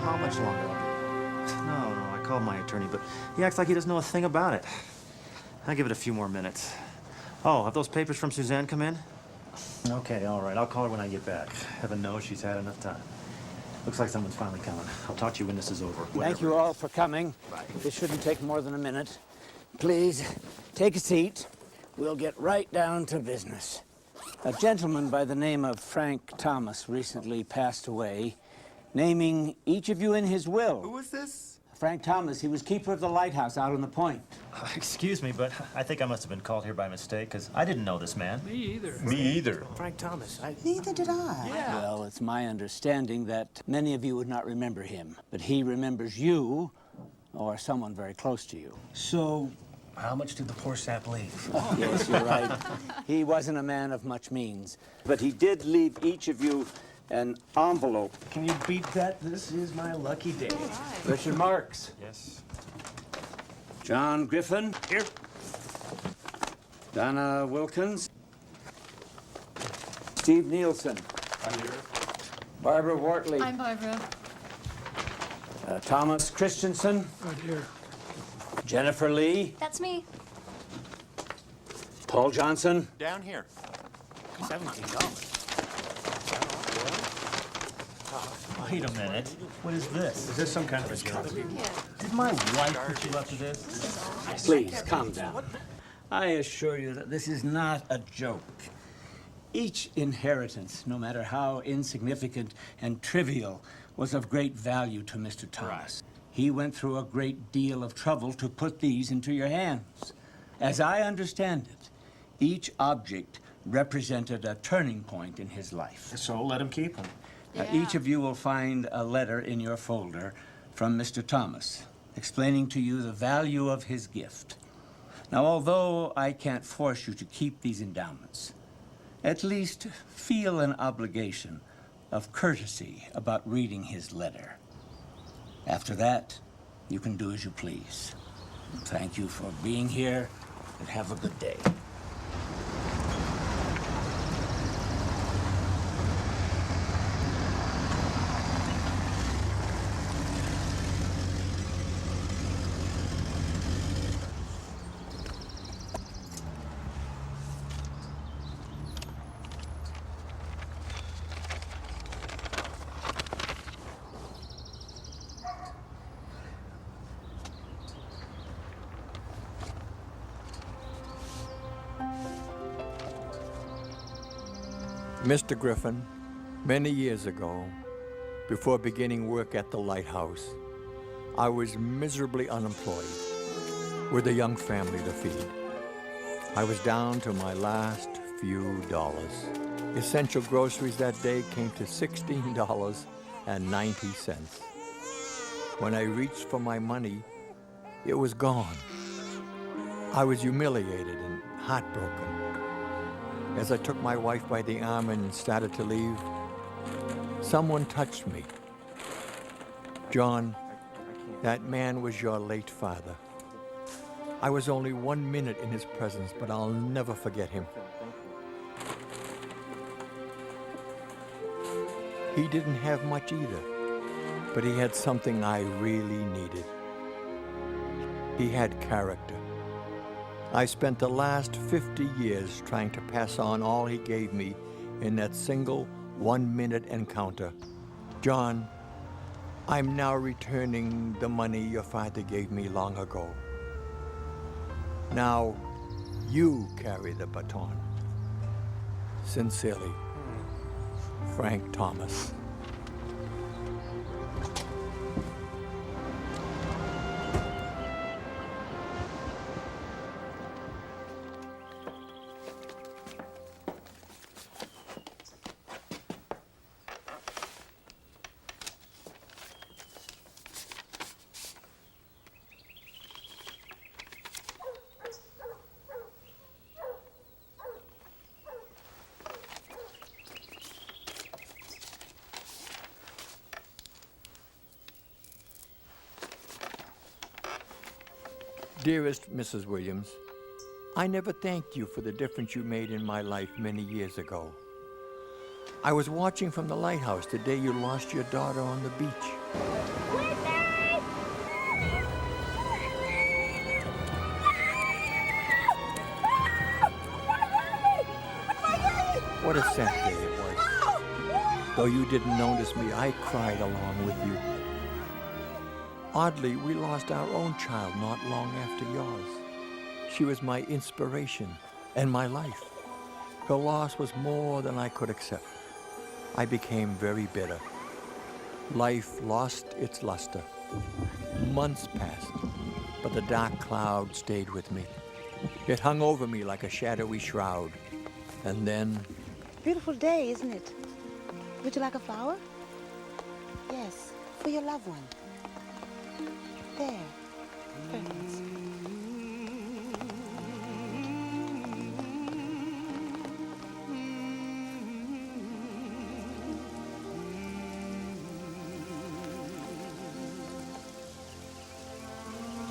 How much longer? No, I called my attorney, but he acts like he doesn't know a thing about it. I'll give it a few more minutes. Oh, have those papers from Suzanne come in? Okay, all right. I'll call her when I get back. Heaven knows she's had enough time. Looks like someone's finally coming. I'll talk to you when this is over. Thank you all for coming. Bye. This shouldn't take more than a minute. Please, take a seat. We'll get right down to business. A gentleman by the name of Frank Thomas recently passed away, naming each of you in his will. Who was this? Frank Thomas, he was keeper of the lighthouse out on the point. Excuse me, but I think I must have been called here by mistake, because I didn't know this man. Me either. Me either. Frank Thomas. Neither did I. Yeah. Well, it's my understanding that many of you would not remember him, but he remembers you or someone very close to you. So, how much did the poor sap leave? Yes, you're right. He wasn't a man of much means, but he did leave each of you an envelope. Can you beat that? This is my lucky day. Richard Marks. Yes. John Griffin. Here. Donna Wilkins. Steve Nielsen. I'm here. Barbara Wortley. I'm Barbara. Thomas Christensen. Right here. Jennifer Lee. That's me. Paul Johnson. Down here. $17. Wait a minute. What is this? Is this some kind of a joke? Did my wife put you up to this? Please, calm down. I assure you that this is not a joke. Each inheritance, no matter how insignificant and trivial, was of great value to Mr. Thomas. He went through a great deal of trouble to put these into your hands. As I understand it, each object represented a turning point in his life. So let him keep them. Each of you will find a letter in your folder from Mr. Thomas, explaining to you the value of his gift. Now, although I can't force you to keep these endowments, at least feel an obligation of courtesy about reading his letter. After that, you can do as you please. Thank you for being here, and have a good day. Mr. Griffin, many years ago, before beginning work at the lighthouse, I was miserably unemployed with a young family to feed. I was down to my last few dollars. Essential groceries that day came to $16.90. When I reached for my money, it was gone. I was humiliated and heartbroken. As I took my wife by the arm and started to leave, someone touched me. John, that man was your late father. I was only 1 minute in his presence, but I'll never forget him. He didn't have much either, but he had something I really needed. He had character. I spent the last 50 years trying to pass on all he gave me in that single 1-minute encounter. John, I'm now returning the money your father gave me long ago. Now, you carry the baton. Sincerely, Frank Thomas. Dearest Mrs. Williams, I never thanked you for the difference you made in my life many years ago. I was watching from the lighthouse the day you lost your daughter on the beach. What a sad day it was. Though you didn't notice me, I cried along with you. Oddly, we lost our own child not long after yours. She was my inspiration and my life. Her loss was more than I could accept. I became very bitter. Life lost its luster. Months passed, but the dark cloud stayed with me. It hung over me like a shadowy shroud. And then, Beautiful day, isn't it? Would you like a flower? Yes, for your loved one. There. Very nice.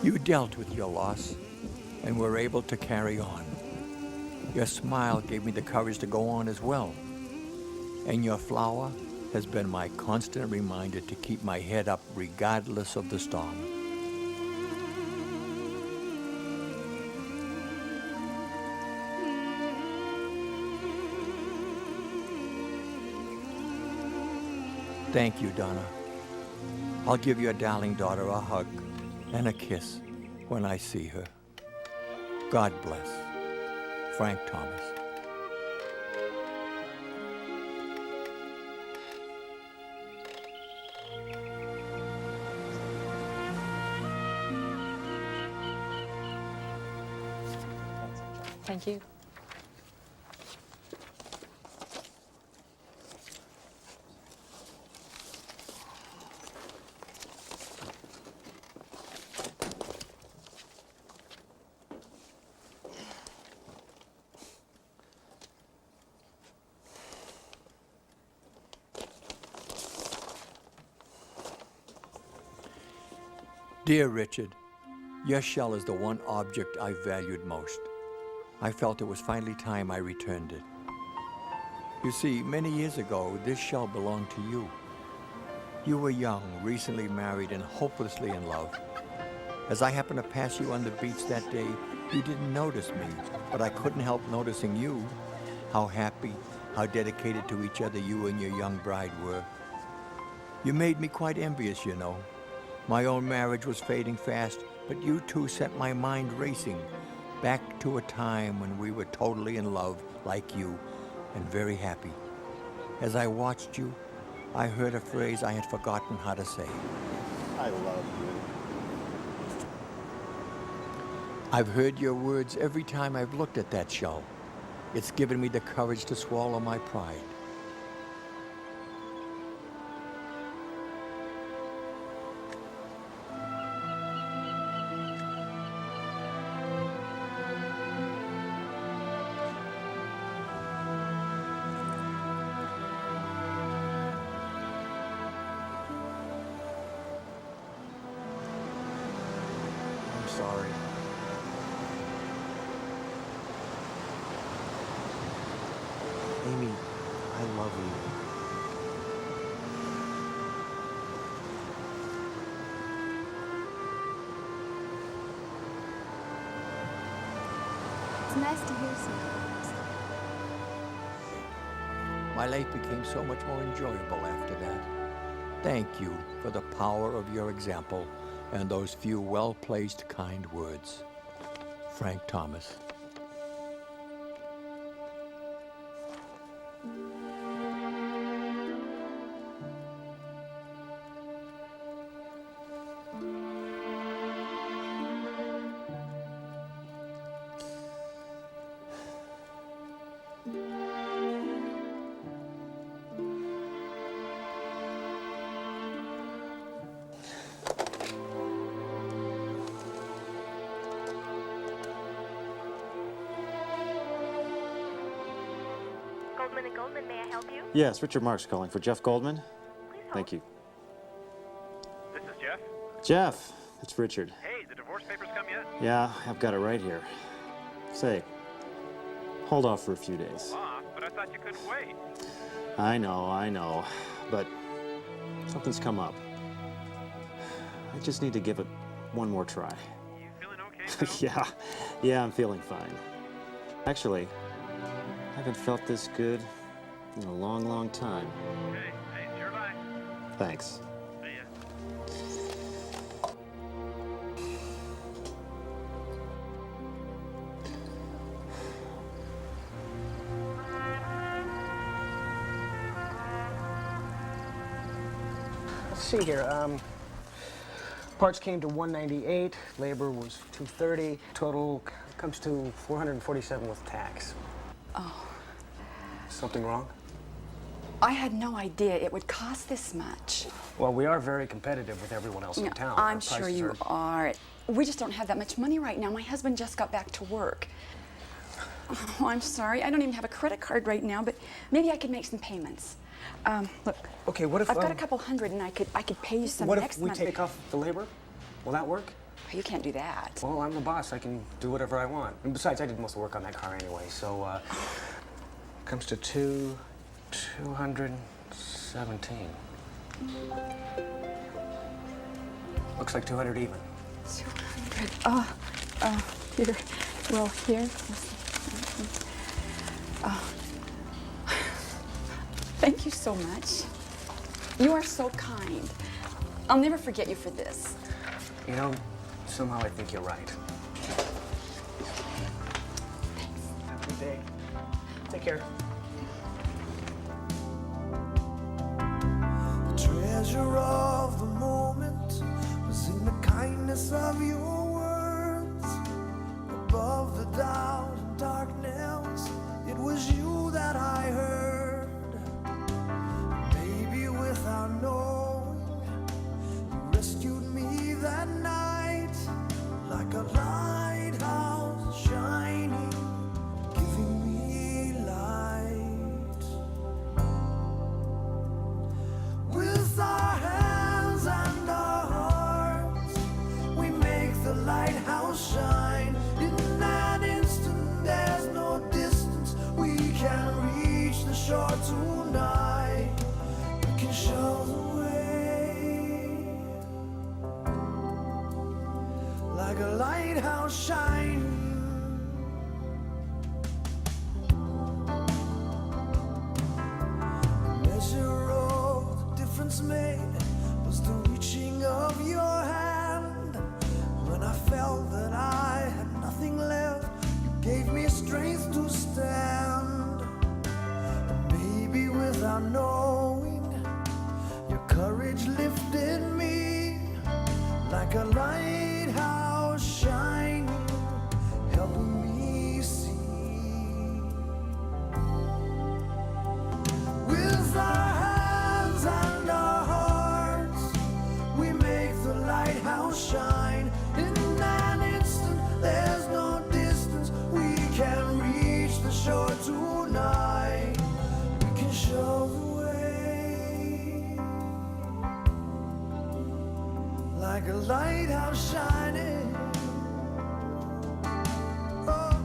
you dealt with your loss and were able to carry on. Your smile gave me the courage to go on as well. And your flower has been my constant reminder to keep my head up regardless of the storm. Thank you, Donna. I'll give your darling daughter a hug and a kiss when I see her. God bless. Frank Thomas. Thank you. Dear Richard, your shell is the one object I valued most. I felt it was finally time I returned it. You see, many years ago, this shell belonged to you. You were young, recently married, and hopelessly in love. As I happened to pass you on the beach that day, you didn't notice me, but I couldn't help noticing you. How happy, how dedicated to each other you and your young bride were. You made me quite envious, you know. My own marriage was fading fast, but you two set my mind racing back to a time when we were totally in love, like you, and very happy. As I watched you, I heard a phrase I had forgotten how to say. I love you. I've heard your words every time I've looked at that shell. It's given me the courage to swallow my pride. I'm sorry. Amy, I love you. It's nice to hear something. My life became so much more enjoyable after that. Thank you for the power of your example and those few well-placed kind words. Frank Thomas. Goldman & Goldman, may I help you? Yes, Richard Marks calling for Jeff Goldman. Please hold. Thank you. This is Jeff. Jeff, it's Richard. Hey, the divorce papers come yet? Yeah, I've got it right here. Say, hold off for a few days. Off, but I thought thought you couldn't wait. I know. But something's come up. I just need to give it one more try. You feeling okay, pal? Yeah, I'm feeling fine. Actually, I haven't felt this good in a long, long time. Hey, it's your life. Thanks. See ya. Let's see here. Parts came to 198. Labor was 230. Total comes to 447 with tax. Oh. Something wrong? I had no idea it would cost this much. Well, we are very competitive with everyone else in No, town. I'm Our sure prices you are. We just don't have that much money right now. My husband just got back to work. Oh, I'm sorry. I don't even have a credit card right now, but maybe I could make some payments. Look. Okay, what if I've got a couple hundred, and I could pay you some what next if we month. take off the labor? Will that work? You can't do that. Well, I'm the boss. I can do whatever I want. And besides, I did most of the work on that car anyway. So, comes to 217. Looks like 200 even. 200. Here. Well, here. Thank you so much. You are so kind. I'll never forget you for this. You know, somehow I think you're right. Have a good day. Take care. The treasure of the moment was in the kindness of your words. Above the doubt and darkness, it was you that I heard. Maybe without knowing, you rescued me that night, like a lighthouse shining, giving me light. With our hands and our hearts, we make the lighthouse shine. In that instant, there's no distance. We can reach the shore tonight. We can show the way, like a lighthouse shining. The measure of the difference made was the reaching of your hand. When I felt that I had nothing left, you gave me strength to stand. And maybe without knowing, your courage lifted me, like a lighthouse shining, helping me see. With our hands and our hearts, we make the lighthouse shine. In an instant, there's no distance. We can reach the shore tonight. We can show the way, like a lighthouse shining. Oh,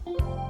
oh.